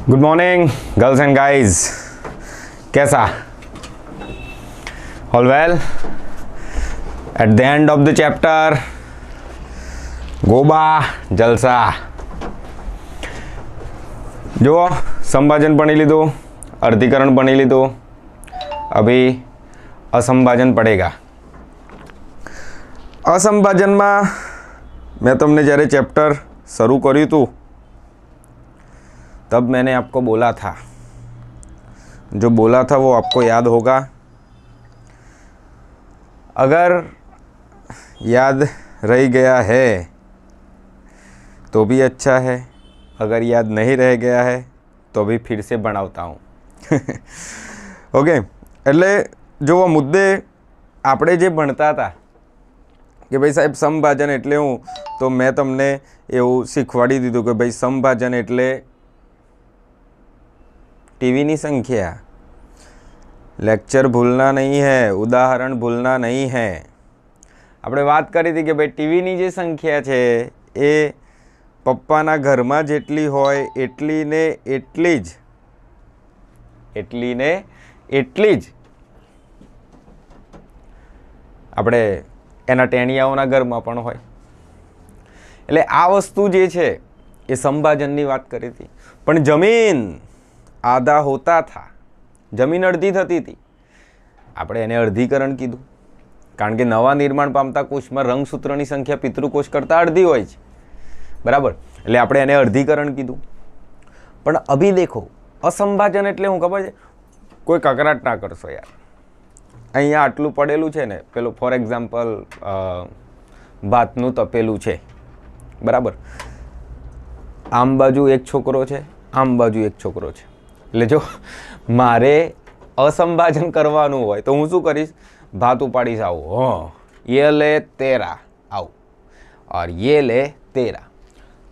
Good morning girls and guys, कैसा? All well? At the end of the chapter गोबा जलसा। जो संभाजन भणी लीधु, अर्धीकरण भणी लीधु, अभी असंभाजन पड़ेगा। असंभाजन में मैं तुमने जયારે चैप्टर शुरू કર્યું હતું तब मैंने आपको बोला था, जो बोला था वो आपको याद होगा। अगर याद रह गया है तो भी अच्छा है, अगर याद नहीं रह गया है तो भी फिर से बनाता हूँ। ओके, એટલે जो मुद्दे આપણે જે ભણતા હતા કે ભાઈ સાહેબ સમભાજન એટલે હું, તો મેં તમને એવું શીખવાડી દીધું કે ભાઈ સમભાજન એટલે टीवी की संख्या। लेक्चर भूलना नहीं है, उदाहरण भूलना नहीं है। આપણે વાત કરી હતી કે ભાઈ ટીવીની જે સંખ્યા છે એ પપ્પાના ઘરમાં જેટલી હોય એટલી ને એટલી જ આપણે એના ટેણિયાઓના ઘરમાં પણ હોય। એટલે આ વસ્તુ જે છે એ સંભાજનની વાત કરી હતી। પણ જમીન आधा होता था, जमीन अर्धी थती थी, आपणे एने अर्धीकरण कीधुं, कारण के नवा निर्माण पामता कोषमां रंगसूत्रनी संख्या पितृकोष करता अर्धी होय छे, बराबर। एटले आपणे एने अर्धीकरण कीधुं। पण अभी देखो असंभाजन एटले हुं खबर छे? कोई ककराट ना करशो यार। अहींया आटલું પડેલું છે ને, પેલું ફોર એક્ઝામ્પલ ભાતનું તપેલું છે, બરાબર। આમ બાજુ એક છોકરો છે, આમ બાજુ એક છોકરો છે। એટલે જો મારે असंभाजन करवानुं होय तो हूँ शुं करीश? भात उपाड़ीश, आओ हाँ ये ले 13 आओ और ये ले 13।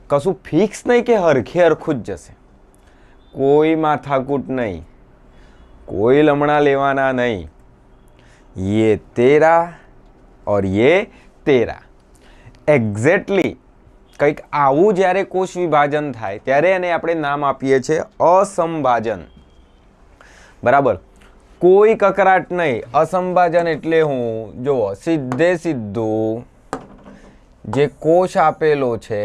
कशुं फिक्स नहीं कि हरखे हरखुं ज जशे, कोई माथाकूट नहीं, कोई लमणा लेवाना नहीं। ये 13 और ये 13 एक्जेक्टली કંઈક આવું જ્યારે કોષ વિભાજન થાય ત્યારે એને આપણે નામ આપીએ છીએ અસંભાજન, બરાબર। કોઈ કકરાટ નહીં। અસંભાજન એટલે હું જુઓ સીધે સીધું જે કોષ આપેલો છે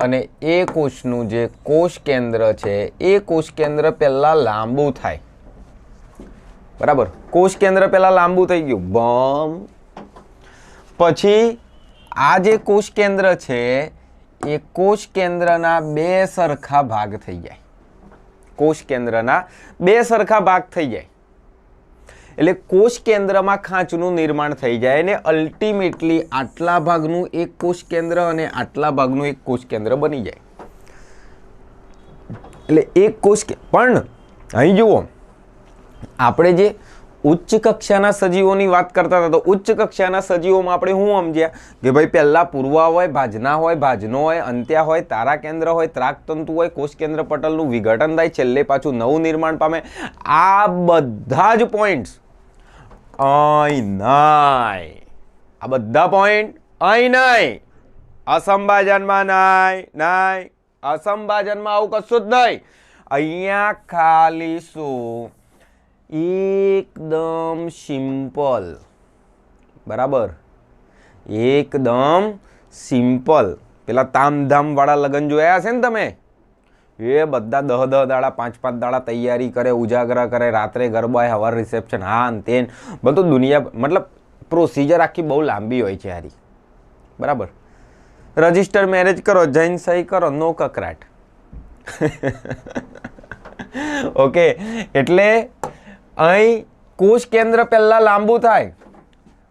અને એ કોષનું જે કોષ કેન્દ્ર છે એ કોષ કેન્દ્ર પહેલા લાંબુ થાય, બરાબર। કોષ કેન્દ્ર પહેલા લાંબુ થઈ ગયું, બમ। પછી આ જે કોષ કેન્દ્ર છે એ કોષ કેન્દ્રના બે સરખા ભાગ થઈ જાય, કોષ કેન્દ્રના બે સરખા ભાગ થઈ જાય। એટલે કોષ કેન્દ્રમાં ખાંચનું નિર્માણ થઈ જાય અને અલ્ટિમેટલી આટલા ભાગનું એક કોષ કેન્દ્ર અને આટલા ભાગનું એક કોષ કેન્દ્ર બની જાય। એટલે એક કોષ પણ અહીં જુઓ, આપણે જે ઉચ્ચ કક્ષાના સજીવોની વાત કરતા હતા તો ઉચ્ચ કક્ષાના સજીવોમાં આપણે શું સમજ્યા કે ભાઈ પહેલા પૂર્વા હોય, ભાજના હોય, ભાજનો હોય, અંત્યા હોય, તારા કેન્દ્ર હોય, ત્રાકતંતુ હોય, કોષ કેન્દ્ર પટલનું વિઘટન થાય, છેલ્લે પાછું નવું નિર્માણ પામે। આ બધા જ પોઈન્ટ્સ અહીં નહીં, આ બધા પોઈન્ટ અહીં નહીં, અસંભાજનમાં નહીં, અસંભાજનમાં આવું કશું જ નહીં। અહીંયા ખાલી શું? एकदम सिंपल, बराबर, एकदम सिंपल। पेला तामधाम वाला लगन जोया हशे ने तमे? ए बधा 10 दाड़ा 5 दाड़ा तैयारी करे, उजागरा करे, रात्रे गरबा, हवार रिसेप्शन, हाँ तेन बधुं दुनिया, मतलब प्रोसीजर आखी बहु लांबी होय छे यारी, बराबर। रजिस्टर मैरेज करो, जैन सही करो, नो ककराट। ओके, एटले અહીં કોષ કેન્દ્ર પહેલા લાંબુ થાય,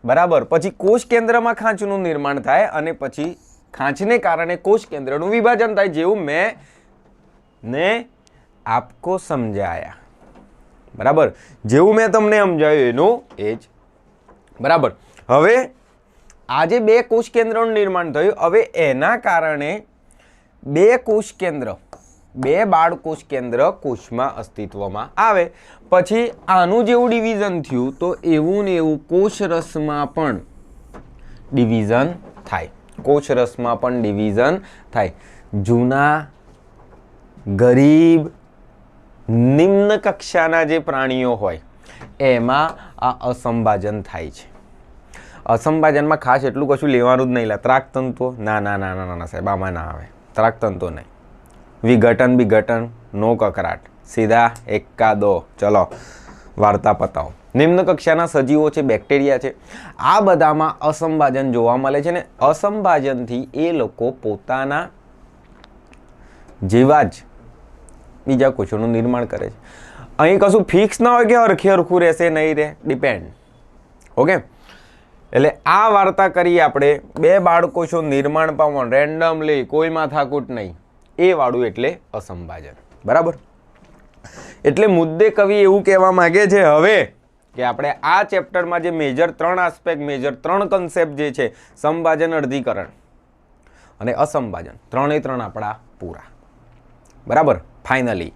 બરાબર। પછી કોષ કેન્દ્રમાં ખાંચનું નિર્માણ થાય અને પછી ખાંચને કારણે કોષ કેન્દ્રનું વિભાજન થાય, જેવું મેં આપકો સમજાયા, બરાબર। જેવું મેં તમને સમજાવ્યું એનું એ જ, બરાબર। હવે આ જે બે કોષ કેન્દ્રનું નિર્માણ થયું, હવે એના કારણે બે કોષ કેન્દ્ર, બે બાળ કોષ કેન્દ્ર કોષમાં અસ્તિત્વમાં આવે। પછી આનું જેવું ડિવિઝન થયું તો એવું ને એવું કોષરસમાં પણ ડિવિઝન થાય, કોષરસમાં પણ ડિવિઝન થાય। જૂના ગરીબ નિમ્ન કક્ષાના જે પ્રાણીઓ હોય એમાં આ અસંભાજન થાય છે. અસંભાજનમાં ખાસ એટલું કશું લેવાનું જ નહીં. ત્રાકતંતુઓ ના ના ના ના ના સાહેબ, આમાં ના આવે. ત્રાકતંતુઓ નહીં. વિઘટન વિઘટન, નો કકરાટ, સીધા એકા દો, ચલો વાર્તા પતાવો. નિમ્ન કક્ષાના સજીવો છે, બેક્ટેરિયા છે, આ બધામાં અસંભાજન જોવા મળે છે ને અસંભાજનથી એ લોકો પોતાના જેવા જ બીજા કોષોનું નિર્માણ કરે છે. અહીં કશું ફિક્સ ના હોય કે હરખે હરખું રહેશે નહીં રહે, ડિપેન્ડ. ઓકે, એટલે આ વાર્તા કરીએ આપણે બે બાળકોષો નિર્માણ પામવાનું રેન્ડમલી, કોઈ માથાકૂટ નહીં, એ વાળું એટલે અસંભાજન. બરાબર. એટલે મુદ્દે કવિ એવું કહેવા માંગે છે હવે કે આપણે આ ચેપ્ટરમાં જે મેજર 3 આસ્પેક્ટ, મેજર 3 કન્સેપ્ટ જે છે, સંભાજન, અર્ધીકરણ અને અસંભાજન, 3 એ 3 આપણા પૂરા. બરાબર, ફાઇનલી.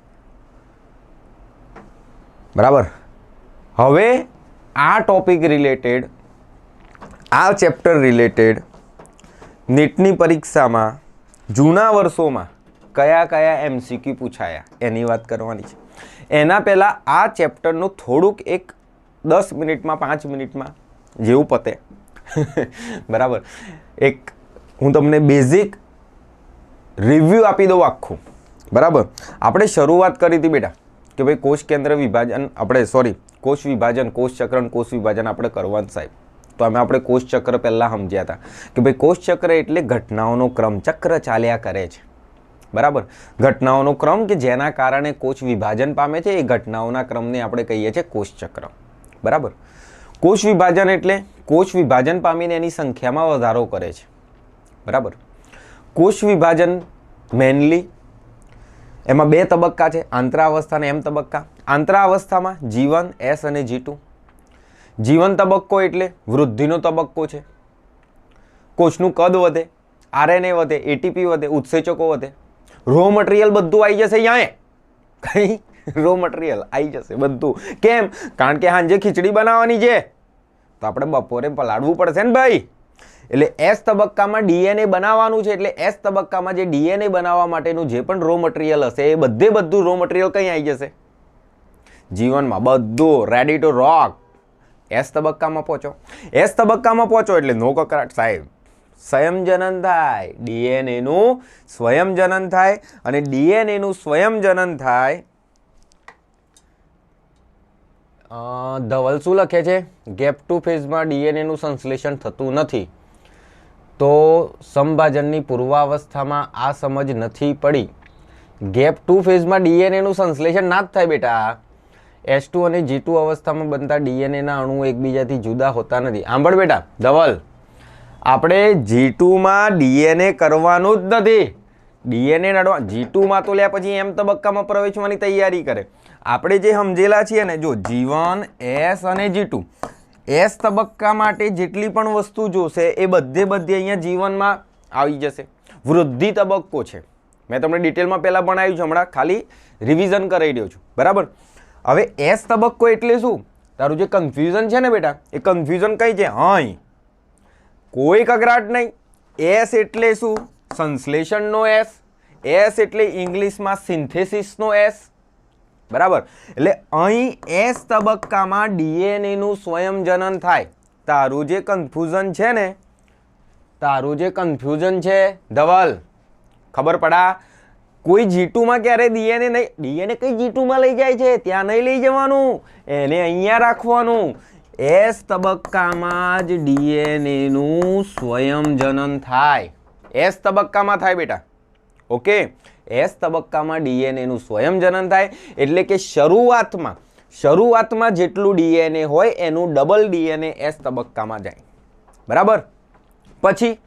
બરાબર. હવે આ ટોપિક રિલેટેડ, આ ચેપ્ટર રિલેટેડ નીટની પરીક્ષામાં જૂના વર્ષોમાં કયા કયા MCQ પૂછાયા એની વાત કરવાની છે. એના પહેલાં આ ચેપ્ટરનું થોડુંક એક 10 મિનિટમાં 5 મિનિટમાં જેવું પતે બરાબર, એક હું તમને બેઝિક રિવ્યૂ આપી દઉં આખું. બરાબર. આપણે શરૂઆત કરી હતી બેટા કે ભાઈ કોષ કેન્દ્ર વિભાજન, આપણે કોષ વિભાજન, કોષ ચક્ર, કોષ વિભાજન આપણે કરવાનું સાહેબ. તો આપણે કોષ ચક્ર પહેલાં સમજ્યા હતા કે ભાઈ કોષ ચક્ર એટલે ઘટનાઓનો ક્રમ, ચક્ર ચાલ્યા કરે છે. બરાબર. ઘટનાઓનો ક્રમ કે જેના કારણે કોષ વિભાજન પામે છે, એ ઘટનાઓના ક્રમને આપણે કહીએ છીએ કોષ ચક્ર. બરાબર. કોષ વિભાજન એટલે કોષ વિભાજન પામીને એની સંખ્યામાં વધારો કરે છે. બરાબર. કોષ વિભાજન મેનલી એમાં 2 તબક્કા છે, આંતરાવસ્થા અને એમ તબક્કા. આંતરાવસ્થામાં G1, S અને G2. જીવન તબક્કો એટલે વૃદ્ધિનો તબક્કો છે. કોષનું કદ વધે, RNA વધે, ATP વધે, ઉત્સેચકો વધે, રો મટીરિયલ બધું આવી જશે અહીંયા. કઈ રો મટીરિયલ આવી જશે બધું. કેમ? કારણ કે સાંજે ખીચડી બનાવવાની છે તો આપણે બપોરે પલાળવું પડશે ને ભાઈ. એટલે S તબક્કામાં DNA બનાવવાનું છે. એટલે S તબક્કામાં જે DNA બનાવવા માટેનું જે પણ રો મટીરિયલ હશે એ બધું રો મટીરિયલ કઈ આવી જશે? જીવનમાં બધું રેડી ટુ રોક. S તબક્કામાં પહોંચો. S તબક્કામાં પહોંચો એટલે નો કકરાટ સાહેબ. સ્વયંજનન થાય, DNA નું સ્વયંજનન થાય. અને DNA નું સ્વયંજનન થાય. ધવલ શું લખે છે? ગેપ 2 ફેઝમાં DNA નું સંશ્લેષણ થતું નથી. તો સંભાજનની પૂર્વાવસ્થામાં આ સમજ નથી પડી. ગેપ 2 ફેઝમાં DNA નું સંશ્લેષણ ના જ થાય બેટા. S2 અને G2 અવસ્થામાં બનતા DNA ના અણુ એકબીજાથી જુદા હોતા નથી. સાંભળ બેટા ધવલ, આપણે G2માં DNA કરવાનું જ નથી. DNA નડવા G2માં તો લ્યા પછી એમ તબક્કામાં પ્રવેશવાની તૈયારી કરે. આપણે જે સમજેલા છીએ ને, જો G1, S અને G2, S તબક્કા માટે જેટલી પણ વસ્તુ જોશે એ બધી અહીંયા જીવનમાં આવી જશે. વૃદ્ધિ તબક્કો છે, મેં તમને ડિટેલમાં પહેલાં ભણાવ્યું છે, હમણાં ખાલી રિવિઝન કરાવી રહ્યો છું. બરાબર. હવે S તબક્કો એટલે શું? તારું જે કન્ફ્યુઝન છે ને બેટા, એ કન્ફ્યુઝન કઈ છે? હા, કોઈ કકરાટ નહીં. S એટલે શું? સંશ્લેષણનો S. S એટલે ઇંગ્લિશમાં સિન્થેસિસનો S. બરાબર. એટલે અહીં S તબક્કામાં DNA નું સ્વયંજનન થાય. તારું જે કન્ફ્યુઝન છે ને, તારું જે કન્ફ્યુઝન છે ધવલ, ખબર પડા? કોઈ G2માં ક્યારે DNA નહીં, DNA કઈ G2માં લઈ જાય છે? ત્યાં નહીં લઈ જવાનું, એને અહીંયા રાખવાનું. S તબક્કામાં જ DNA નું સ્વયંજનન થાય. S તબક્કામાં થાય બેટા. ઓકે, S તબક્કામાં DNA નું સ્વયંજનન થાય એટલે કે શરૂઆતમાં જેટલું DNA હોય એનું ડબલ DNA S તબક્કામાં જાય. બરાબર. પછી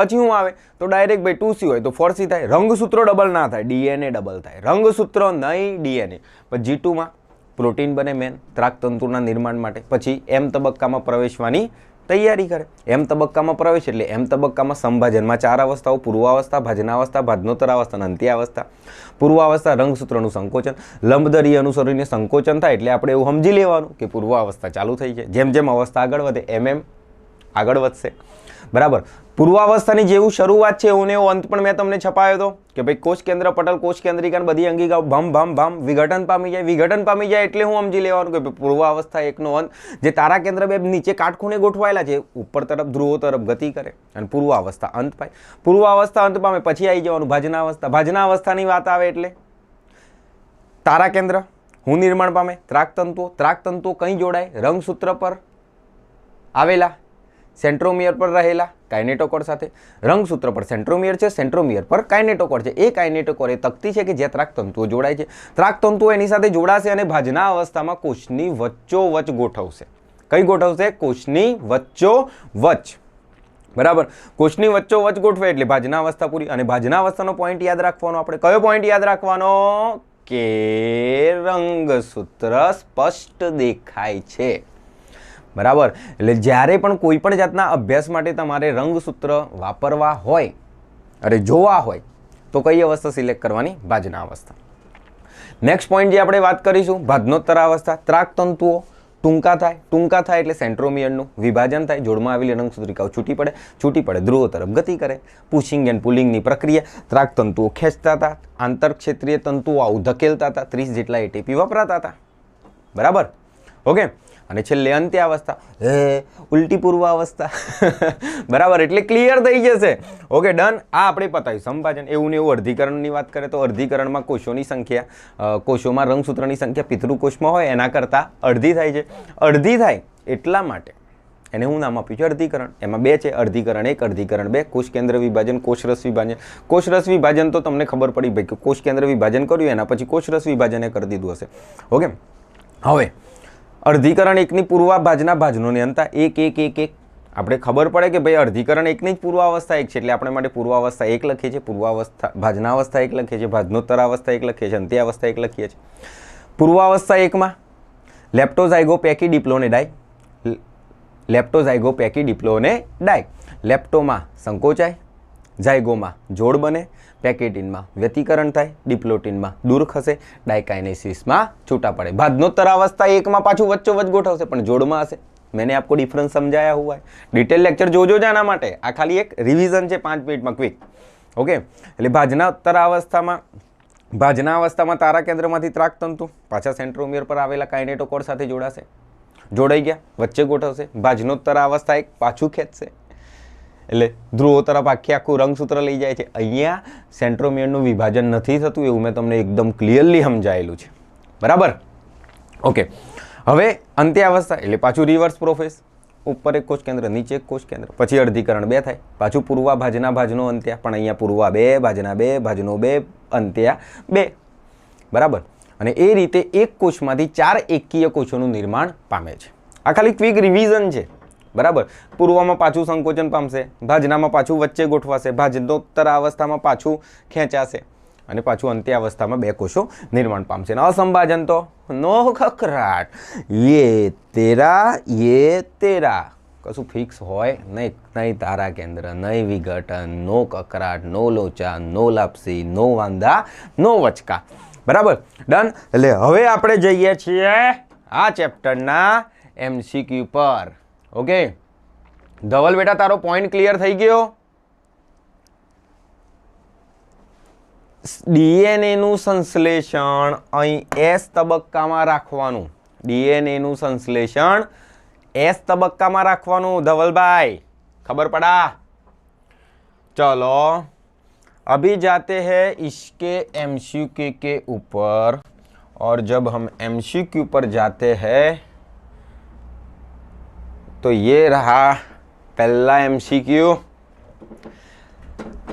શું આવે? તો ડાયરેક્ટ ભાઈ 2C હોય તો 4C થાય. રંગસૂત્રો ડબલ ના થાય, DNA ડબલ થાય. રંગસૂત્રો નહીં, DNA. પછી G2માં પ્રોટીન બને મેન ત્રાકતંતુના નિર્માણ માટે. પછી M તબક્કામાં પ્રવેશવાની તૈયારી કરે. M તબક્કામાં પ્રવેશ એટલે M તબક્કામાં સંભાજનમાં 4 અવસ્થાઓ: પૂર્વાવસ્થા, ભાજનાવસ્થા, ભાજનોત્તરાવસ્થા અને અંત્યાવસ્થા. પૂર્વાવસ્થા રંગસૂત્રનું સંકોચન, લંબદરી અનુસરીને સંકોચન થાય એટલે આપણે એવું સમજી લેવાનું કે પૂર્વાવસ્થા ચાલુ થઈ છે. જેમ જેમ અવસ્થા આગળ વધે એમ આગળ વધશે. બરાબર. પૂર્વાવસ્થાની જેવું શરૂઆત છે એવું ને એવું અંત પણ મેં તમને છપાયો હતો કે ભાઈ કોષ કેન્દ્ર પટલ કોષ કેન્દ્રિકા બધી અંગિકાઓ ભમ ભમ ભમ વિઘટન પામી જાય એટલે હું સમજી લેવાનું કે પૂર્વાવસ્થા એકનો અંત જે તારા કેન્દ્ર બે નીચે કાટખૂણે ગોઠવાયેલા છે ઉપર તરફ ધ્રુવો તરફ ગતિ કરે અને પૂર્વાવસ્થા અંત પાય. પૂર્વાવસ્થા અંત પામે પછી આવી જવાનું ભાજનાવસ્થા. ભાજનાવસ્થાની વાત આવે એટલે તારા કેન્દ્ર હું નિર્માણ પામે, ત્રાકતંતુઓ કઈ જોડાય? રંગસૂત્ર પર આવેલા સેન્ટ્રોમિયર પર રહેલા કાઇનેટોકોર સાથે. રંગસૂત્ર પર સેન્ટ્રોમિયર છે, સેન્ટ્રોમિયર પર કાઇનેટોકોર છે. એ કાઇનેટોકોર એ તકતી છે કે જ્યાં ત્રાકતંતુઓ જોડાય છે. ત્રાકતંતુઓ એની સાથે જોડાશે અને ભાજના અવસ્થામાં કોષની વચ્ચોવચ ગોઠવશે. કઈ ગોઠવશે? કોષની વચ્ચોવચ. બરાબર. કોષની વચ્ચોવચ ગોઠવે એટલે ભાજના અવસ્થા પૂરી. અને ભાજના અવસ્થાનો પોઈન્ટ યાદ રાખવાનો આપણે. કયો પોઈન્ટ યાદ રાખવાનો? કે રંગસૂત્ર સ્પષ્ટ દેખાય છે. બરાબર. એટલે જ્યારે પણ કોઈ પણ જાતના અભ્યાસ માટે તમારે રંગસૂત્ર વાપરવા હોય અરે જોવા હોય તો કઈ અવસ્થા સિલેક્ટ કરવાની? ભાજના અવસ્થા. નેક્સ્ટ પોઈન્ટ જે આપણે વાત કરીશું ભાજનોત્તર અવસ્થા. ત્રાકતંતુઓ ટૂંકા થાય એટલે સેન્ટ્રોમિયરનું વિભાજન થાય, જોડમાં આવેલી રંગસૂત્રિકાઓ છૂટી પડે ધ્રુવો તરફ ગતિ કરે. પુશિંગ એન્ડ પુલિંગની પ્રક્રિયા. ત્રાકતંતુઓ ખેંચતા હતા, આંતરક્ષેત્રીય તંતુઓ આવું ધકેલતા હતા, 30 જેટલા એટીપી વપરાતા હતા. બરાબર. ઓકે. અને છેલ્લે અંત્યાવસ્થા ઉલટી પૂર્વાવસ્થા. બરાબર. એટલે ક્લિયર થઈ જશે. Okay done. આ આપણે પતાવ્યું સંભાજન. એવું ને એવું અર્ધીકરણની વાત કરે તો અર્ધીકરણમાં કોષોની સંખ્યા કોષોમાં રંગસૂત્રની સંખ્યા પિતૃકોષમાં હોય એના કરતાં અડધી થાય છે. અડધી થાય એટલા માટે એને હું નામ આપ્યું છે અર્ધીકરણ. એમાં બે છે, અર્ધીકરણ 1 અર્ધીકરણ 2. કોષ કેન્દ્ર વિભાજન, કોષરસ વિભાજન. કોષરસ વિભાજન તો તમને ખબર પડી ભાઈ કે કોષ કેન્દ્ર વિભાજન કર્યું એના પછી કોષરસ વિભાજન કરી દીધું હશે. ઓકે. હવે અર્ધીકરણ 1ની પૂર્વાભાજના ભાજનોની અંતર 1 આપણે ખબર પડે કે ભાઈ અર્ધીકરણ 1ની જ પૂર્વાવસ્થા 1 છે એટલે આપણે માટે પૂર્વાવસ્થા 1 લખીએ છીએ, પૂર્વાવસ્થા ભાજનાવસ્થા 1 લખીએ છીએ, ભાજનોત્તર અવસ્થા 1 લખીએ છીએ, અંત્યાવસ્થા 1 લખીએ છીએ. પૂર્વાવસ્થા 1માં લેપ્ટોઝાઇગોપેકી ડિપ્લોને ડાય. લેપ્ટોમાં સંકોચાય, ઝાયગોમાં જોડ બને, પેકેટિનમાં વ્યતિકરણ થાય, ડિપ્લોટિનમાં દૂર ખસે, ડાયકાઇનેસિસમાં છૂટા પડે. ભાજનોત્તર અवस्था 1માં પાછું વચ્ચોવચ ગોઠવશે પણ જોડમાં હશે. मैंने आपको डिफरेंस समझाया हुआ है. डिटेल लेक्चर જોજો જાના માટે. આ ખાલી એક રિવિઝન છે 5 મિનિટમાં ક્વિક. ઓકે. એટલે ભાજનોત્તર અવસ્થામાં તારા કેન્દ્રમાંથી ત્રાકતંતુ પાછા સેન્ટ્રોમિયર પર આવેલા કાઇનેટોકોર સાથે જોડાશે. જોડાઈ ગયા, વચ્ચે ગોઠવશે. ભાજનોત્તર અવસ્થા 1 પાછું ખેંચશે એટલે ધ્રુવો તરફ આખું રંગસૂત્ર લઈ જાય છે. અહીંયા સેન્ટ્રોમિયરનું વિભાજન નથી થતું એવું મેં તમને એકદમ ક્લિયરલી સમજાયેલું છે. બરાબર. ઓકે. હવે અંત્યાવસ્થા એટલે પાછું રિવર્સ પ્રોસેસ. ઉપર એક કોષ કેન્દ્ર, નીચે એક કોષ કેન્દ્ર, પછી અર્ધીકરણ 2 થાય, પાછું પૂર્વાભાજના ભાજનો અંત્યા. પણ અહીંયા પૂર્વા 2 ભાજના 2 ભાજનો 2 અંત્યા 2. બરાબર. અને એ રીતે એક કોષમાંથી 4 એકકીય કોષોનું નિર્માણ પામે છે. આ ખાલી ક્વિક રિવિઝન છે. બરાબર. પૂર્વમાં પાછું સંકોચન પામશે, ભાજનામાં પાછું વચ્ચે ગોઠવાશે, ભાજનોત્તર અવસ્થામાં પાછું ખેંચાશે અને પાછું અંત્યાવસ્થામાં 2 કોષો નિર્માણ પામશે. અસંભાજન તો નો કકરાટ, યે તેરા કશું ફિક્સ હોય નહીં તારા કેન્દ્ર, નહીં વિઘટન, નો કકરાટ, નો લોચા, નો લાપસી, નો વાંદા, નો વચકા. બરાબર. ડન. એટલે હવે આપણે જઈએ છીએ આ ચેપ્ટરના MCQ પર. ઓકે. ધવલ બેટા તારો પોઈન્ટ ક્લિયર થઈ ગયો? ડીએનએ નું સંશ્લેષણ અહીં S તબક્કામાં રાખવાનું. ડીએનએ નું સંશ્લેષણ S તબક્કામાં રાખવાનું ધવલભાઈ. ખબર પડા? चलो अभी जाते हैं इसके MCQ के ऊपर. और जब हम MCQ पर जाते हैं तो ये रहा पहला MCQ.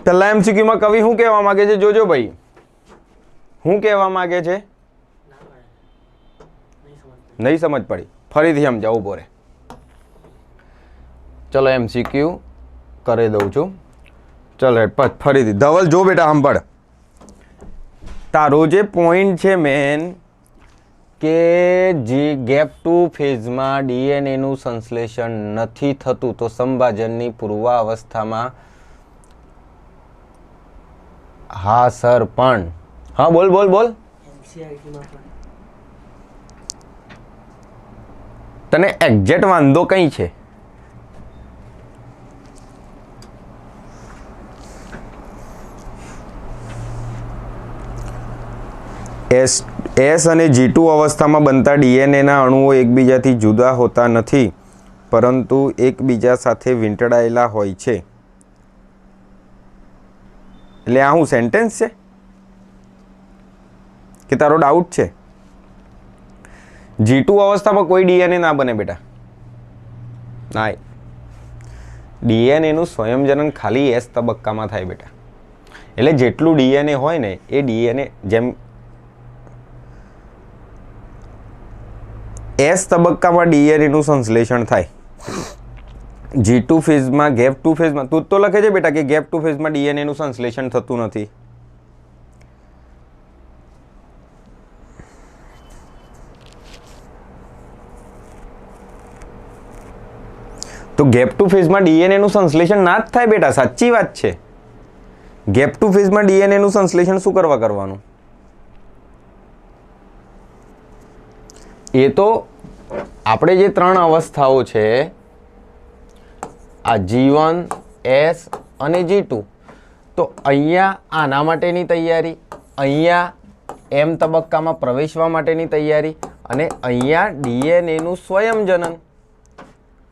पहला MCQ में कवि શું કહેવા માંગે છે? જોજો ભાઈ, શું કહેવા માંગે છે? નહીં સમજ પડી, ફરીથી સમજાવું બોરે. ચલો MCQ કરી દઉં છું. ચલો ફરીથી ધવલ જો બેટા સાંભળ. તારો જે પોઈન્ટ છે મેન કે જે ગેપ 2 ફેઝમાં ડીએનએનું સંશ્લેષણ નથી થતું તો સંભાજનની પૂર્વાવસ્થામાં હા સર પણ હા બોલ તને એક્ઝેક્ટ વાંધો કઈ છે? એસ અને G2 અવસ્થામાં બનતા ડીએનએના અણુઓ એકબીજાથી જુદા હોતા નથી, પરંતુ એકબીજા સાથે વીંટળાયેલા હોય છે. એટલે આ શું સેન્ટેન્સ છે કે તારો ડાઉટ છે? G2 અવસ્થામાં કોઈ ડીએનએ ના બને બેટા, ના. ડીએનએનું સ્વયંજનન ખાલી એસ તબક્કામાં થાય બેટા. એટલે જેટલું ડીએનએ હોય ને એ ડીએનએ જેમ એસ તબક્કામાં ડીએનએનું સંશ્લેષણ થાય. G2 ફેઝમાં ગેપ 2 ફેઝમાં તું તો લખે છે બેટા કે ગેપ 2 ફેઝમાં ડીએનએનું સંશ્લેષણ થતું નથી. તો ગેપ 2 ફેઝમાં ડીએનએનું સંશ્લેષણ ના જ થાય બેટા, સાચી વાત છે. ગેપ 2 ફેઝમાં ડીએનએનું સંશ્લેષણ શું કરવાનું? એ તો આપણે જે ત્રણ અવસ્થાઓ છે આ G1, S અને G2, તો અહીંયા આના માટેની તૈયારી, અહીંયા એમ તબક્કામાં પ્રવેશવા માટેની તૈયારી અને અહીંયા ડીએનએનું સ્વયંજનન.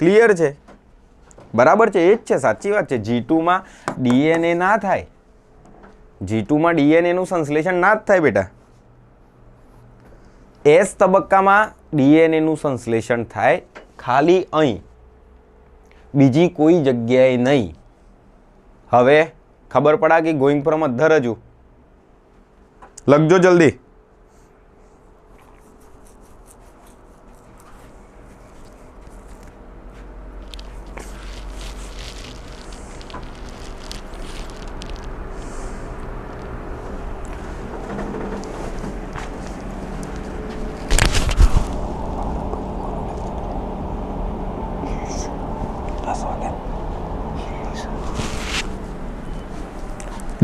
ક્લિયર છે? બરાબર છે, એ જ છે, સાચી વાત છે. G2માં ડીએનએ ના થાય, G2માં ડીએનએનું સંશ્લેષણ ના જ થાય બેટા. એસ તબક્કામાં ડીએનએનું સંશ્લેષણ થાય, ખાલી અહીં, બીજી કોઈ જગ્યાએ નહીં. હવે ખબર પડા કે ગોઈંગ ફ્રોમ અધર હજુ લખજો જલ્દી.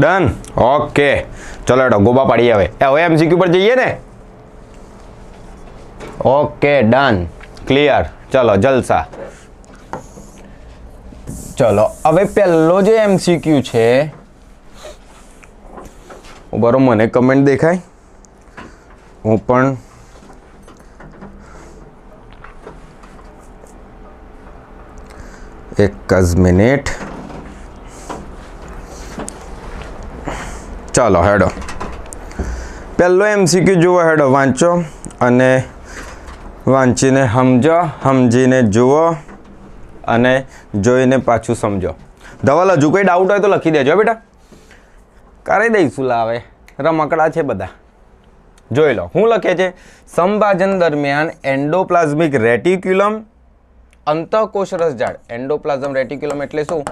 ડન. ઓકે, ચલો હેડો ગોબા પાડી. હવે એમસીક્યુ પર જઈએ ને. Okay, done, clear. ચલો જલસા. ચલો હવે પહેલો જે એમસીક્યુ છે, બરોબર, મને કમેન્ટ દેખાય, હું પણ એક જ મિનિટ. ચાલો હેડો, પહેલો એમસીક્યુ જુઓ, હેડો વાંચો અને વાંચીને સમજો, સમજીને જુઓ અને જોઈને પાછું સમજો. ધવલ હજુ કોઈ ડાઉટ હોય તો લખી દેજો બેટા, કરી દઈશું. લાવે રમકડા છે બધા, જોઈ લો. શું લખે છે? સંભાજન દરમિયાન એન્ડોપ્લાઝમિક રેટિક્યુલમ, અંતઃકોષ રસજાળ. એન્ડોપ્લાઝમ રેટિક્યુલમ એટલે શું?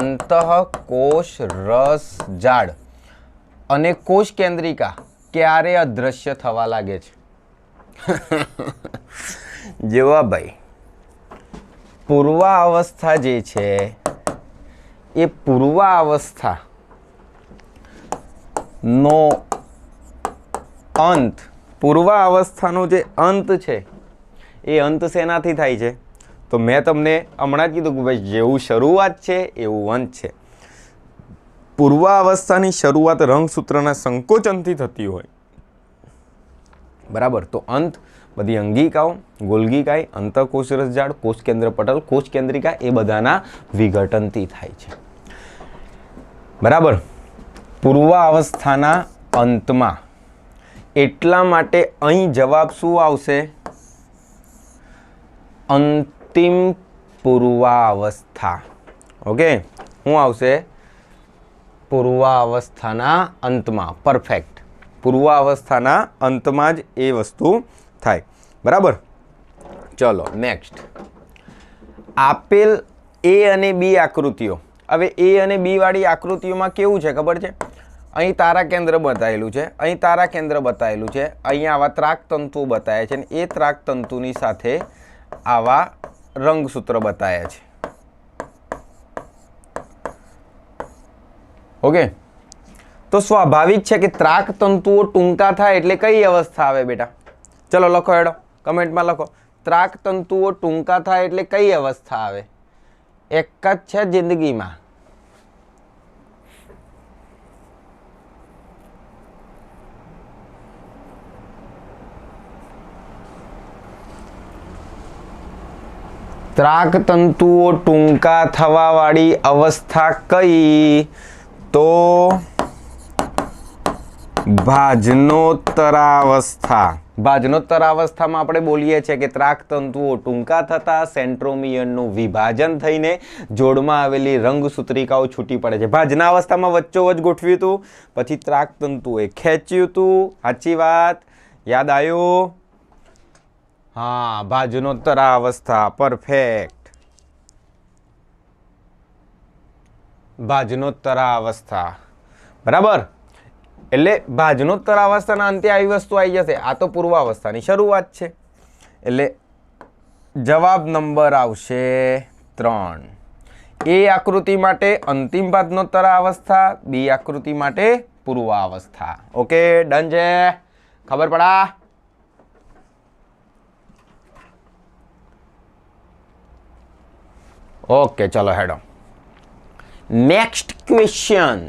અંતઃકોષ રસજાળ અને કોષ કેન્દ્રિકા ક્યારે અદૃશ્ય થવા લાગે છે? જવાબ ભાઈ, પૂર્વાવસ્થા જે છે એ પૂર્વાવસ્થા નો અંત, પૂર્વાવસ્થાનો જે અંત છે એ અંત શેનાથી થાય છે? તો મેં તમને હમણાં જ કીધું કે ભાઈ જેવું શરૂઆત છે એવું અંત છે. પૂર્વાવસ્થાની શરૂઆત રંગસૂત્રના સંકોચનથી થતી હોય, બરાબર. તો અંત બધી અંગિકાઓ, ગોલ્ગીકાય, અંતઃકોષ રસજાળ, કોષ કેન્દ્ર પટલ, કોષ કેન્દ્રિકા એ બધાના વિઘટનથી થાય છે, બરાબર. પૂર્વાવસ્થાના અંતમાં, એટલા માટે અહીં જવાબ શું આવશે? અંતિમ પૂર્વાવસ્થા. ઓકે, શું આવશે? પૂર્વાવસ્થાના અંતમાં. પરફેક્ટ. પૂર્વાવસ્થાના અંતમાં જ એ વસ્તુ થાય, બરાબર. ચલો નેક્સ્ટ. આપેલ એ અને બી આકૃતિઓ. હવે એ અને બી વાળી આકૃતિઓમાં કેવું છે ખબર છે? અહીં તારા કેન્દ્ર બતાવેલું છે, અહીં તારા કેન્દ્ર બતાવેલું છે, અહીંયા આવા ત્રાકતંતુઓ બતાવ્યા છે અને એ ત્રાકતંતુની સાથે આવા રંગસૂત્ર બતાવ્યા છે. ઓકે, તો સ્વાભાવિક છે કે ત્રાકતંતુઓ ટૂંકા થાય એટલે કઈ અવસ્થા આવે બેટા? ચલો લખો, હેડો કમેન્ટમાં લખો. ત્રાકતંતુઓ ટૂંકા થાય એટલે કઈ અવસ્થા આવે? એક જ છે જિંદગીમાં. ત્રાક તંતુઓ ટૂંકા થવા વાળી અવસ્થા કઈ? તો ભાજનોત્તરાવસ્થા. ભાજનોત્તરાવસ્થામાં આપણે બોલીએ છીએ કે ત્રાક તંતુઓ ટૂંકા થતા સેન્ટ્રોમિયરનું વિભાજન થઈને જોડમાં આવેલી રંગસૂત્રિકાઓ છૂટી પડે છે. ભાજનાવસ્થામાં વચ્ચોવચ ગોઠવ્યું હતું, પછી ત્રાક તંતુએ ખેંચ્યું હતું. સાચી વાત, યાદ આવ્યું? હા, ભાજનોત્તરાવસ્થા. પરફેક્ટ. ભાજનોત્તરાવસ્થા, બરાબર. એટલે ભાજનોત્તરાવસ્થાના અંતે આવી વસ્તુ આવી જશે. આ તો પૂર્વાવસ્થાની શરૂઆત છે. એટલે જવાબ નંબર આવશે 3. એ આકૃતિ માટે અંતિમ ભાજનોત્તરાવસ્થા, બી આકૃતિ માટે પૂર્વાવસ્થા. ઓકે, ડન છે? ખબર પડા? ઓકે, ચલો હેડો. Next question.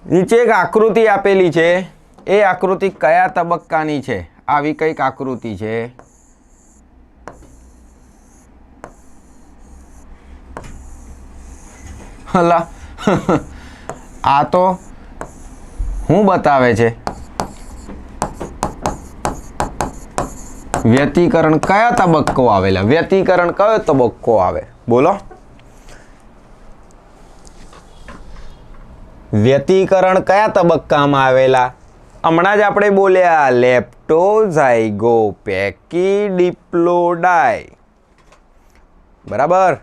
નીચે એક આકૃતિ આપેલી છે. એ આકૃતિ કયા તબક્કાની છે? આવી કઈક આકૃતિ છે. હલા આ તો શું બતાવે છે? વ્યતિકરણ કયા તબક્કો આવેલા? વ્યતિકરણ કયો તબક્કો આવે? બોલો. વ્યતિકરણ કયા તબક્કામાં આવેલા? હમણાં જ આપણે બોલ્યા લેપ્ટોઝાઇગોપેકીડિપ્લોડાય. બરાબર,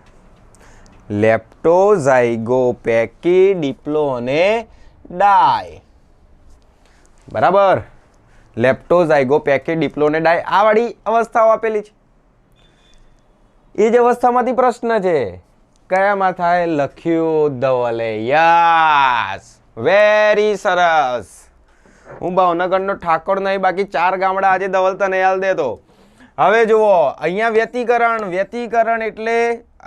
લેપ્ટોઝાઇગોપેકીડિપ્લો અને ડાય. બરાબર, લેપ્ટોઝાઇગોપેકીડિપ્લો અને ડાય, આ વાળી અવસ્થાઓ આપેલી છે. એ જ અવસ્થામાંથી પ્રશ્ન છે. કયામાં થાય? લખ્યું ધવલે. યસ, વેરી સરસ. હું ભાવનગરનો ઠાકોર નહીં, બાકી 4 ગામડા આજે ધવલ તને હાલ દેતો. હવે જુઓ, અહીંયા વ્યતિકરણ. વ્યતિકરણ એટલે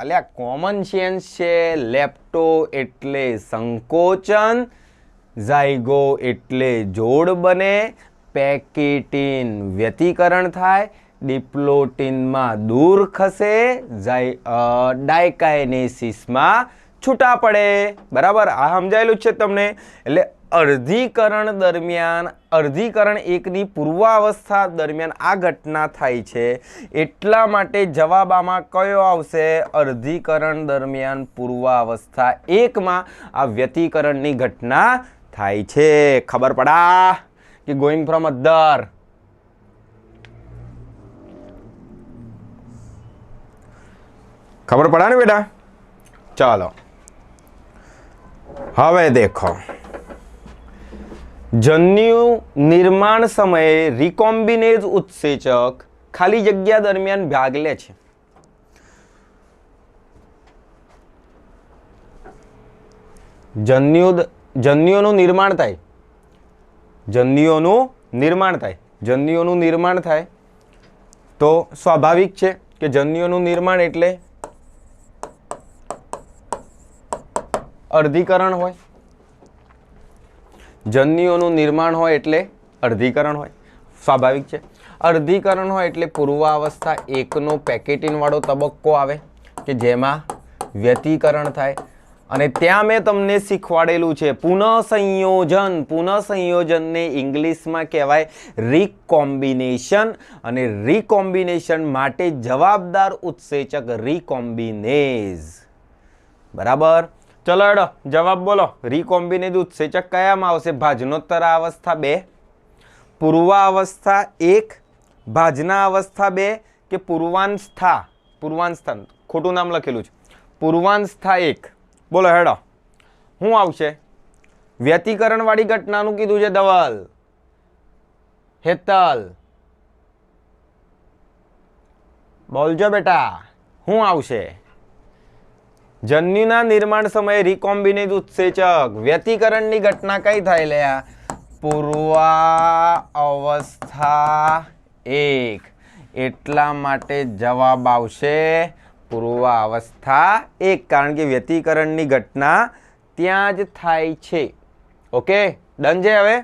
અલ્યા કોમન સેન્સ છે. લેપ્ટો એટલે સંકોચન, ઝાયગો એટલે જોડ બને, પેકીટીન વ્યતિકરણ થાય, ડિપ્લોટીનમાં દૂર ખસે, ડાયકાઇનેસિસમાં છૂટા પડે. બરાબર, આ સમજાયેલું છે તમને. એટલે અર્ધીકરણ દરમિયાન, અર્ધીકરણ એકની પૂર્વાવસ્થા દરમિયાન આ ઘટના થાય છે. એટલા માટે જવાબ આમાં કયો આવશે? અર્ધીકરણ દરમિયાન પૂર્વાવસ્થા એકમાં આ વ્યતિકરણની ઘટના થાય છે. ખબર પડા કે ગોઈંગ ફ્રોમ અધર? ખબર પડા ને બેટા? ચાલો હવે દેખો. જન્યુ નિર્માણ સમયે રિકોમ્બિનેઝ ઉત્સેચક ખાલી જગ્યા દરમિયાન ભાગ લે છે. જન્યુઓનું નિર્માણ થાય. જન્યુઓનું નિર્માણ થાય તો સ્વાભાવિક છે કે જન્યુઓનું નિર્માણ એટલે અર્ધીકરણ હોય. જન્યુઓનું નિર્માણ હોય એટલે અર્ધીકરણ હોય, સ્વાભાવિક છે. અર્ધીકરણ હોય એટલે પૂર્વાવસ્થા એકનો પેકેટીન વાળો તબક્કો આવે કે જેમાં વ્યતિકરણ થાય. અને ત્યાં મેં તમને શીખવાડેલું છે પુનઃસંયોજન. પુનઃસંયોજનને ઇંગ્લિશમાં કહેવાય રિકોમ્બિનેશન, અને રિકોમ્બિનેશન માટે જવાબદાર ઉત્સેચક રિકોમ્બિનેઝ. બરાબર, ચલો હેડો જવાબ બોલો. રિકોમ્બિનેઝ ઉત્સેચક કયામાં આવશે? ભાજનોત્તરાવસ્થા 2, પૂર્વાવસ્થા 1, ભાજનાવસ્થા 2 કે પૂર્વાંસ્થા? ખોટું નામ લખેલું છે. પૂર્વાંસ્થા 1. બોલો હેડો શું આવશે? વ્યતિકરણ વાળી ઘટનાનું કીધું છે ધવલ, હેતલ. બોલજો બેટા, શું આવશે? જન્યુના નિર્માણ સમયે રિકોમ્બિનેઝ ઉત્સેચક વ્યતિકરણની ઘટના કઈ થાય? લે પૂર્વાવસ્થા 1. એટલા માટે જવાબ આવશે પૂર્વાવસ્થા 1, કારણ કે વ્યતિકરણની ઘટના ત્યાં જ થાય છે. ઓકે, ડન છે? હવે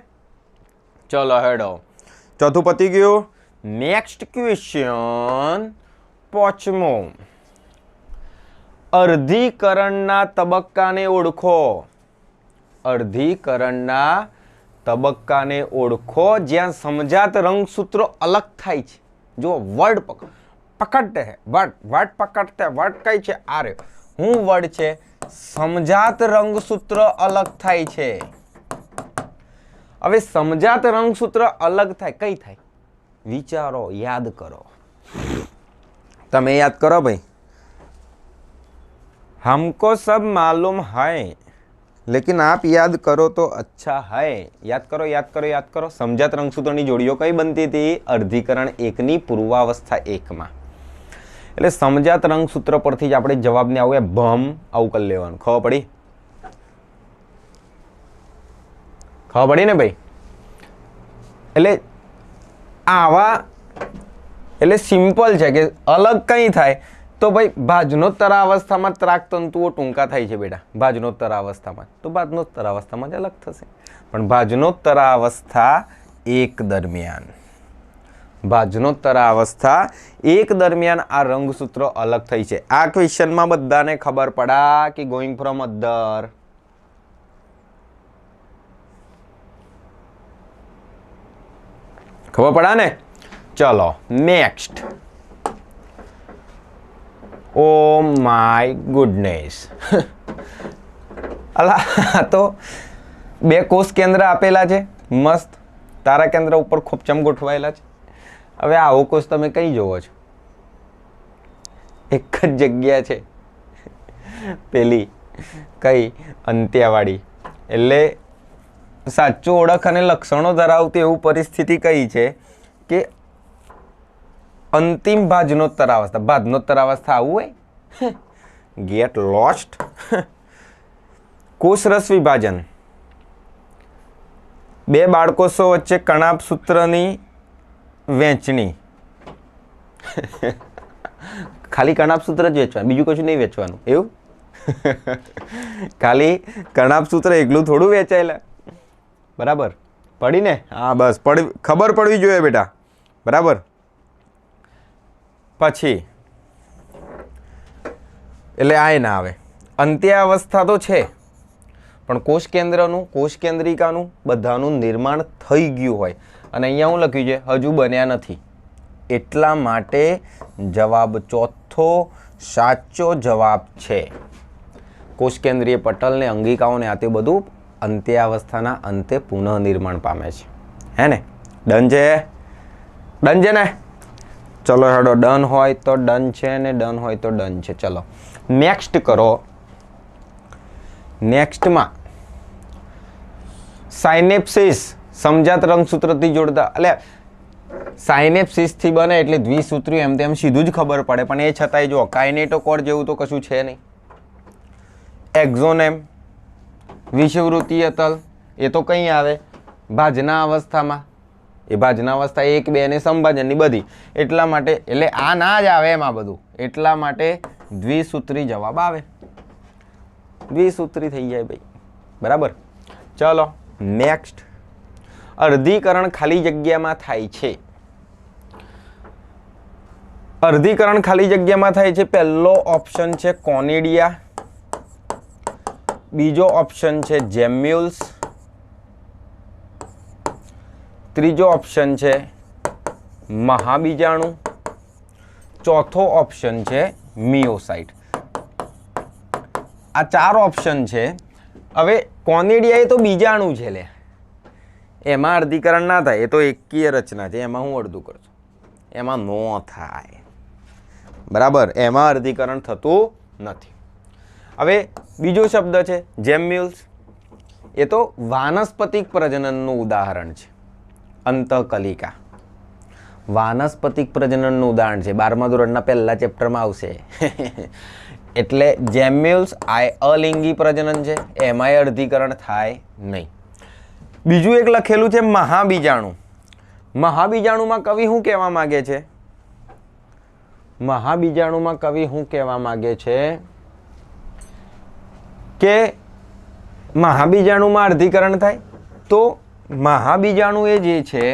ચલો હેડો, ચોથું પતી ગયું. Next question. પાંચમો, અર્ધીકરણના તબક્કાને ઓળખો. અર્ધીકરણના તબક્કાને ઓળખો જ્યાં સમજાત રંગસૂત્રો અલગ થાય છે. જો વર્ડ પકડતે હે, વર્ડ પકડતે, વર્ડ કઈ છે? આ રે હું વર્ડ છે. સમજાત રંગસૂત્ર અલગ થાય છે. હવે સમજાત રંગસૂત્ર અલગ થાય, કઈ થાય? વિચારો, યાદ કરો. તમે યાદ કરો ભાઈ. हमको सब मालूम है लेकिन आप याद करो तो अच्छा है. याद करो, याद करो, याद करो. समजात रंगसूत्रोनी जोड़ीओ कई बनती थी? अर्धीकरण एकनी पूर्वावस्था एकमां. એટલે સમજાત રંગસૂત્ર પરથી જ આપણે જવાબને આવું ભમ આવું કરી લેવાનું. ખબર પડી? ખબર પડી ને ભાઈ? એટલે આવા એટલે સિમ્પલ છે કે અલગ કઈ થાય તો ભાઈ ભાજનોત્તર અવસ્થામાં ત્રાક તંતુઓ ટૂંકા થાય છે બેટા. ભાજનોત્તર અવસ્થામાં તો ભાજનોત્તર અવસ્થામાં જ અલગ થશે. પણ ભાજનોત્તર અવસ્થા એક દરમિયાન, ભાજનોત્તર અવસ્થા એક દરમિયાન આ રંગસૂત્રો અલગ થઈ છે. આ ક્વેશ્ચનમાં બધાને ખબર પડા કે ગોઈંગ ફ્રોમ અધર? ખબર પડા ને? ચલો નેક્સ્ટ. Oh my goodness. અલા તો બે કોષ કેન્દ્ર આપેલા છે મસ્ત, તારા કેન્દ્ર ઉપર ખોપચમ ગોઠવાયેલા છે. હવે આવો કોષ તમે કઈ જોવો છો? એક જ જગ્યા છે, પેલી કઈ અંત્યાવાળી. એટલે સાચું ઓળખ અને લક્ષણો ધરાવતી એવું પરિસ્થિતિ કઈ છે કે અંતિમ ભાજનોત્તર અવસ્થા. ભાજનોત્તર અવસ્થા આવું હોય? Gate lost. કોષરસ વિભાજન. બે બાળકોષો વચ્ચે કણાભ સૂત્રની વહેંચણી. ખાલી કણાભ સૂત્ર જ વેચવાનું, બીજું કશું નહીં વેચવાનું. એવું? ખાલી કણાભ સૂત્ર એકલું થોડું વેચાયેલા. બરાબર પડી ને? હા બસ ખબર પડવી જોઈએ બેટા. બરાબર. પછી એટલે આ ના આવે. અંત્યાવસ્થા તો છે પણ કોષ કેન્દ્રનું, કોષ કેન્દ્રિકાનું બધાનું નિર્માણ થઈ ગયું હોય અને અહીંયા હું લખ્યું છે હજુ બન્યા નથી. એટલા માટે જવાબ ચોથો સાચો જવાબ છે. કોષ કેન્દ્રીય પટલ ને અંગિકાઓને આ તે બધું અંત્યાવસ્થાના અંતે પુનઃ નિર્માણ પામે છે. હે ને? ડન છે? ડન છે ને? ચલો હેડો, ડન હોય તો ડન છે ને ડન હોય તો ડન છે. ચલો નેક્સ્ટ કરો. નેક્સ્ટમાં સાયનેપ્સિસ સમજાત રંગસૂત્રથી જોડતા. એટલે સાયનેપ્સિસથી બને એટલે દ્વિસૂત્રીય એમ તેમ સીધું જ ખબર પડે, પણ એ છતાંય જો કાઇનેટોકોર જેવું તો કશું છે નહીં. એક્ઝોનેમ, વિષુવવૃત્તીય તલ એ તો કઈ આવે? ભાજના અવસ્થામાં. એ ભાજના અવસ્થા 1, 2 અને સંભાજનની બધી. એટલા માટે એટલે આ ના જ આવે એમાં બધું. એટલા માટે દ્વિસૂત્રી જવાબ આવે. દ્વિસૂત્રી થઈ જાય ભાઈ. બરાબર. ચલો નેક્સ્ટ. અર્ધીકરણ ખાલી જગ્યામાં થાય છે. અર્ધીકરણ ખાલી જગ્યામાં થાય છે. પહેલો ઓપ્શન છે કોનિડિયા, બીજો ઓપ્શન છે જેમ્યુલ્સ, ત્રીજો ઓપ્શન છે મહાબીજાણુ, ચોથો ઓપ્શન છે મિયોસાઇટ. આ 4 ઓપ્શન છે. હવે કોનિડિયા એ તો બીજાણુ છે લે, એમાં અર્ધીકરણ ના થાય. એ તો એકીય રચના છે, એમાં હું અડધું કરશું, એમાં નો થાય. બરાબર, એમાં અર્ધીકરણ થતું નથી. હવે બીજો શબ્દ છે જેમ્યુલ્સ. એ તો વાનસ્પતિક પ્રજનનનું ઉદાહરણ છે. અંતઃકલિકા વાનસ્પતિક પ્રજનનનું ઉદાહરણ છે. 12મા ધોરણના પહેલા ચેપ્ટરમાં આવશે. એટલે જેમ્યુલ્સ અલિંગી પ્રજનન છે, એમાંય અર્ધીકરણ થાય નહીં. બીજું એક લખેલું છે મહાબીજાણુ. મહાબીજાણુમાં કવિ શું કહેવા માંગે છે? મહાબીજાણુમાં કવિ શું કહેવા માંગે છે કે મહાબીજાણુમાં અર્ધીકરણ થાય તો મહાબીજાણુ એ જે છે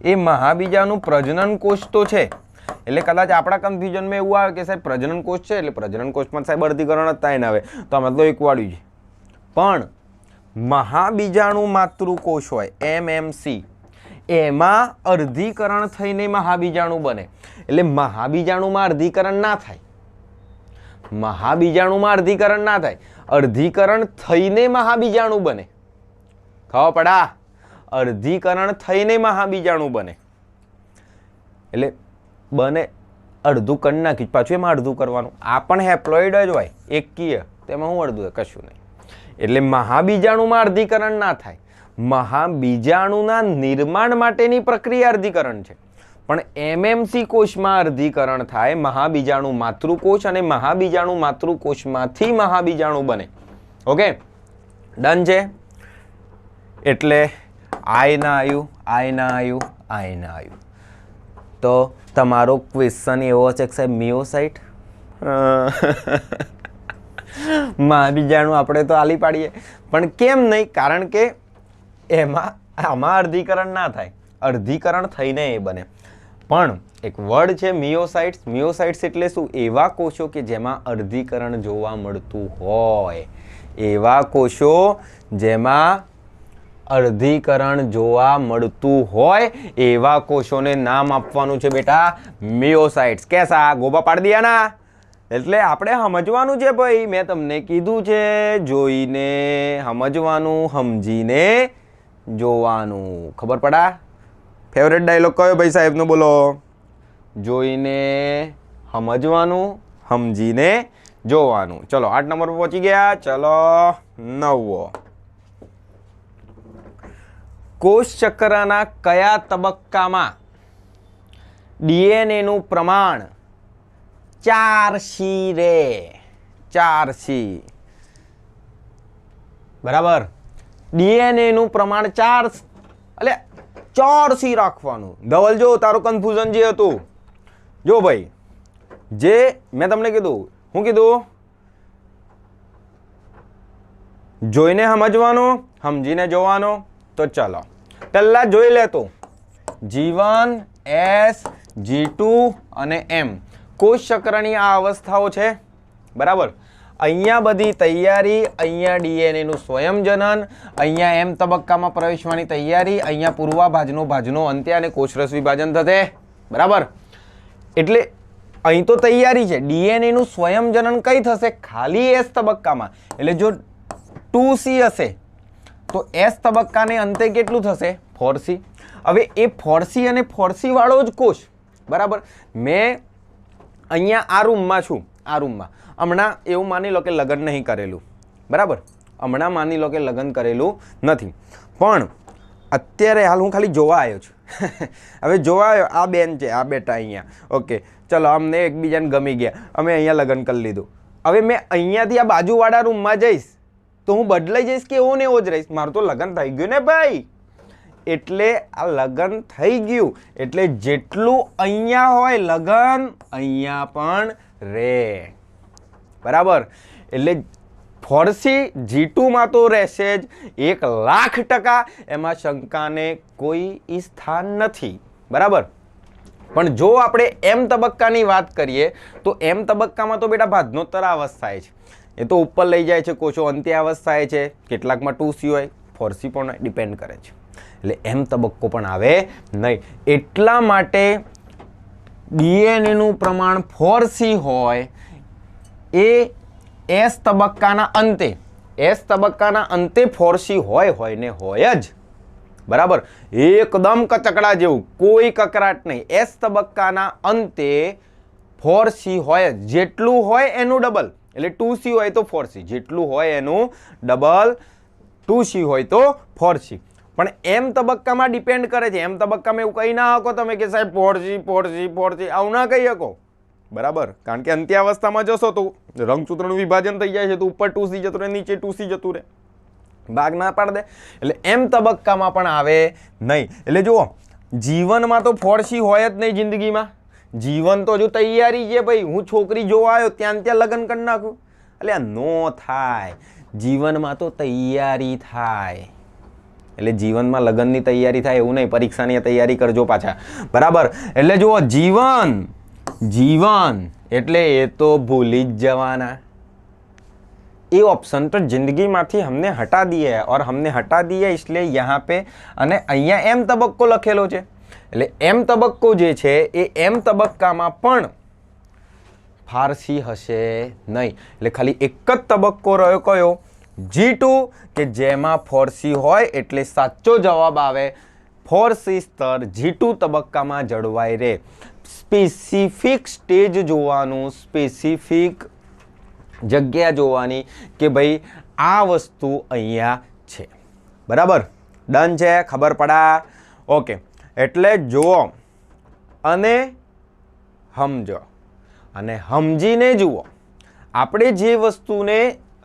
એ મહાબીજાણુ પ્રજનન કોષ તો છે એટલે કદાચ આપણા કન્ફ્યુઝનમાં એવું આવે કે સાહેબ પ્રજનન કોષ છે એટલે પ્રજનન કોષમાં સાહેબ અર્ધીકરણ જ થાય ને આવે તો આમાં તો એક વાળ્યું છે. પણ મહાબીજાણુ માતૃકોષ હોય MMC, એમાં અર્ધીકરણ થઈને મહાબીજાણુ બને. એટલે મહાબીજાણુમાં અર્ધીકરણ ના થાય, મહાબીજાણુમાં અર્ધીકરણ ના થાય, અર્ધીકરણ થઈને મહાબીજાણુ બને. ખબર પડા? અર્ધીકરણ થઈને મહાબીજાણુ બને. એટલે બને અડધું કરી નાખ્યું પાછું એમાં અડધું કરવાનું. આ પણ હેપ્લોઇડ જ હોય એકકીય, તેમાં હું અડધું કશું નહીં. એટલે મહાબીજાણુમાં અર્ધીકરણ ના થાય. મહાબીજાણુના નિર્માણ માટેની પ્રક્રિયા અર્ધીકરણ છે, પણ MMC કોષમાં અર્ધીકરણ થાય. મહાબીજાણુ માતૃકોષ અને મહાબીજાણુ માતૃકોષમાંથી મહાબીજાણુ બને. ઓકે, ડન છે. એટલે આય ના આવ્યું, આય ના આવ્યું, આય ના આવ્યું. તો તમારો ક્વેશ્ચન એવો છે કે સાહેબ મિયોસાઇટ મહાબીજાણુ આપણે તો આલી પાડીએ, પણ કેમ નહીં? કારણ કે આમાં અર્ધીકરણ ના થાય, અર્ધીકરણ થઈને એ બને. પણ એક વર્ડ છે મિયોસાઇટ્સ. મિયોસાઇટ્સ એટલે શું? એવા કોષો કે જેમાં અર્ધીકરણ જોવા મળતું હોય, એવા કોષો જેમાં અર્ધીકરણ જોવા મળતું હોય એવા કોષોને નામ આપવાનું છે બેટા મિયોસાઇટ્સ. કેસા ગોબા પાડી દિયા ના? એટલે આપણે સમજવાનું છે ભાઈ, મેં તમને કીધું છે જોઈને સમજવાનું, સમજીને જોવાનું. ખબર પડા? ફેવરેટ ડાયલોગ કયો ભાઈ સાહેબનો બોલો? જોઈને સમજવાનું, સમજીને જોવાનું. ચલો 8 નંબર પર પહોંચી ગયા. ચલો 9. કોષ ચક્રના કયા તબક્કામાં DNA નું પ્રમાણ 4C રે? 4C બરાબર. DNA નું પ્રમાણ 4 એટલે 4C રાખવાનું. ધવલ જો તારું કન્ફ્યુઝન જે હતું, જો ભાઈ જે મેં તમને કીધું, હું કીધું? જોઈને સમજવાનું, સમજીને જોવાનું. તો ચાલો પહેલા જોઈ લેતો G1 S G2 અને M કોષ ચક્રની આ અવસ્થાઓ છે બરાબર. અહીંયા બધી તૈયારી, અહીંયા DNA નું સ્વયંજનન, અહીંયા M તબક્કામાં પ્રવેશવાની તૈયારી, અહીંયા પૂર્વાભાજનો અંત્ય અને કોષરસ વિભાજન થશે બરાબર. એટલે અહીં તો તૈયારી છે. DNA નું સ્વયંજનન કઈ થશે? ખાલી S તબક્કામાં. એટલે જો 2C હશે તો S તબક્કાને અંતે કેટલું થશે? 4C. હવે એ 4C અને 4C વાળો જ કોષ બરાબર. મેં અહીંયા આ રૂમમાં છું, આ રૂમમાં હમણાં એવું માની લો કે લગ્ન નહીં કરેલું બરાબર. હમણાં માની લો કે લગ્ન કરેલું નથી, પણ અત્યારે હાલ હું ખાલી જોવા આવ્યો છું. હવે જોવા આવ્યો, આ બેન છે, આ બેટા અહીંયા. ઓકે ચલો, અમને એકબીજાને ગમી ગયા, અમે અહીંયા લગ્ન કરી લીધું. હવે મેં અહીંયાથી આ બાજુવાળા રૂમમાં જઈશ તો હું બદલાઈ જઈશ કે એવો ને એવો જ રહીશ? મારું તો લગ્ન થઈ ગયું ને ભાઈ. એટલે આ લગ્ન થઈ ગયું એટલે જેટલું અહીંયા હોય લગ્ન અહીંયા પણ રે બરાબર. એટલે 4C G2 માં તો રહેશે જ 1,00,000%. એમાં શંકાને કોઈ સ્થાન નથી બરાબર. પણ જો આપણે M તબક્કાની વાત કરીએ તો M તબક્કામાં તો બેટા ભાજનોત્તર અવસ્થાએ છે. એ તો ઉપર લઈ જાય છે કોષો, અંત્ય અવસ્થાએ છે. કેટલાકમાં 2C હોય, 4C પણ ડિપેન્ડ કરે છે. એટલે M તબક્કો પણ આવે નહીં. એટલા માટે DNA નું પ્રમાણ 4C હોય એ S તબક્કાના અંતે, S તબક્કાના અંતે 4C હોય ને હોય જ બરાબર. એકદમ કચકડા જેવું, કોઈ કકરાટ નહીં. S તબક્કાના અંતે 4C હોય જ. જેટલું હોય એનું ડબલ. એટલે 2C હોય તો 4C, જેટલું હોય એનું ડબલ. 2C હોય તો 4C. પણ M તબક્કામાં ડિપેન્ડ કરે છે. M તબક્કામાં એવું કહી ના શકો તમે કે સાહેબ 4C આવું ના કહી શકો બરાબર. કારણ કે અંત્યાવસ્થામાં જશો તો રંગસૂત્રનું વિભાજન થઈ જાય છે, તો ઉપર 2C જતું રહે, નીચે 2C જતું રહે, ભાગ ના પાડ દે. એટલે M તબક્કામાં પણ આવે નહીં. એટલે જુઓ, જીવનમાં તો 4C હોય જ નહીં જિંદગીમાં. જીવન તો હજુ તૈયારી છે ભાઈ. હું છોકરી જોવા આવ્યો ત્યાં લગ્ન કરી નાખું, એટલે નો થાય. જીવનમાં તો તૈયારી થાય એટલે જીવનમાં લગ્નની તૈયારી થાય એવું નહીં, પરીક્ષાની તૈયારી કરજો પાછા, બરાબર. એટલે જુઓ, જીવન, जीवन એટલે એ તો ભૂલી જ જવાના. ये ऑप्शन तो जिंदगी माथी हमने हटा दिए है और हमने हटा दिए इसलिए यहाँ पे અને અહીંયા એમ તબક્કો લખેલો છે એટલે એમ તબક્કો જે છે એ એમ તબક્કામાં પણ ફારસી હશે નહીં. એટલે ખાલી એક જ તબક્કો રહ્યો કયો? G2 કે જેમાં ફારસી હોય એટલે સાચો જવાબ આવે ફારસી સ્તર G2 તબક્કામાં જળવાઈ રહે. સ્પેસિફિક સ્ટેજ જોવાનું, સ્પેસિફિક જગ્યા જોવાની કે ભાઈ આ વસ્તુ અહીંયા છે, બરાબર. ડન છે, ખબર પડા? ઓકે. એટલે જુઓ અને સમજો અને સમજીને જુઓ. આપણે જે વસ્તુને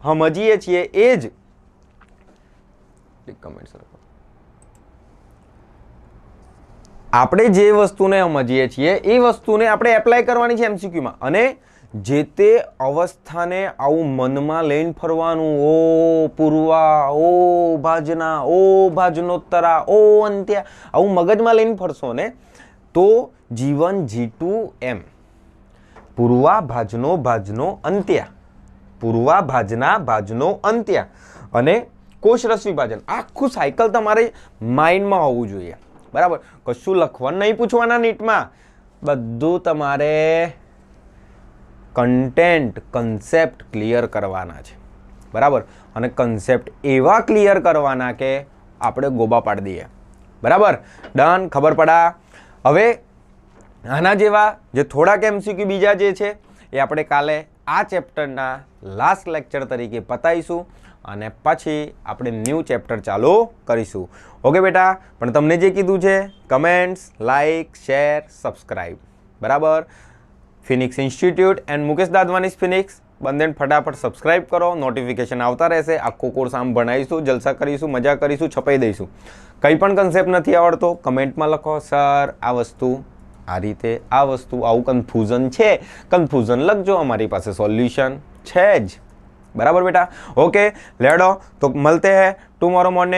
સમજીએ છીએ એ જ આપણે જે વસ્તુને સમજીએ છીએ એ વસ્તુને આપણે એપ્લાય કરવાની છે એમસીક્યુમાં. અને જે તે અવસ્થાને આવું મનમાં લઈને ફરવાનું, ઓ પૂર્વા, ઓ ભાજના, ઓ ભાજનોત્તરા, ઓ અંત્યા, આવું મગજમાં લઈને ફરશો ને તો જીવન G2 એમ. પૂર્વા ભાજનો ભાજનો અંત્યા, પૂર્વા ભાજના ભાજનો અંત્યા અને કોષ રસ વિભાજન. આખું સાયકલ તમારે માઇન્ડમાં હોવું જોઈએ, બરાબર. કશું લખવાનું નહીં, પૂછવાના નીટમાં. બધું તમારે કન્ટેન્ટ, કન્સેપ્ટ ક્લિયર કરવાના છે, બરાબર. અને કન્સેપ્ટ એવા ક્લિયર કરવાના કે આપણે ગોબા પાડી દઈએ, બરાબર. ડન, ખબર પડા? હવે આના જેવા જે થોડાક એમસીક્યુ બીજા જે છે એ આપણે કાલે આ ચેપ્ટરના લાસ્ટ લેક્ચર તરીકે પતાવીશું અને પછી આપણે ન્યૂ ચેપ્ટર ચાલુ કરીશું. ઓકે બેટા, પણ તમને જે કીધું છે કમેન્ટ્સ, લાઇક, શેર, સબસ્ક્રાઈબ, બરાબર. Phoenix institute and Mukesh Dadwani's Phoenix બંનેને ફટાફટ સબસ્ક્રાઈબ કરો, નોટિફિકેશન આવતા રહેશે. આખો કોર્સ આમ ભણાવીશું, જલસા કરીશું, મજા કરીશું, છપાઈ દઈશું. કંઈ પણ કન્સેપ્ટ નથી આવડતો કમેન્ટમાં લખો, સર આ વસ્તુ આ રીતે, આ વસ્તુ આવું કન્ફ્યુઝન છે, કન્ફ્યુઝન લખજો, અમારી પાસે સોલ્યુશન છે જ, બરાબર બેટા. ઓકે લેડો, તો મળતે હૈ ટુમોરો મોર્નિંગ.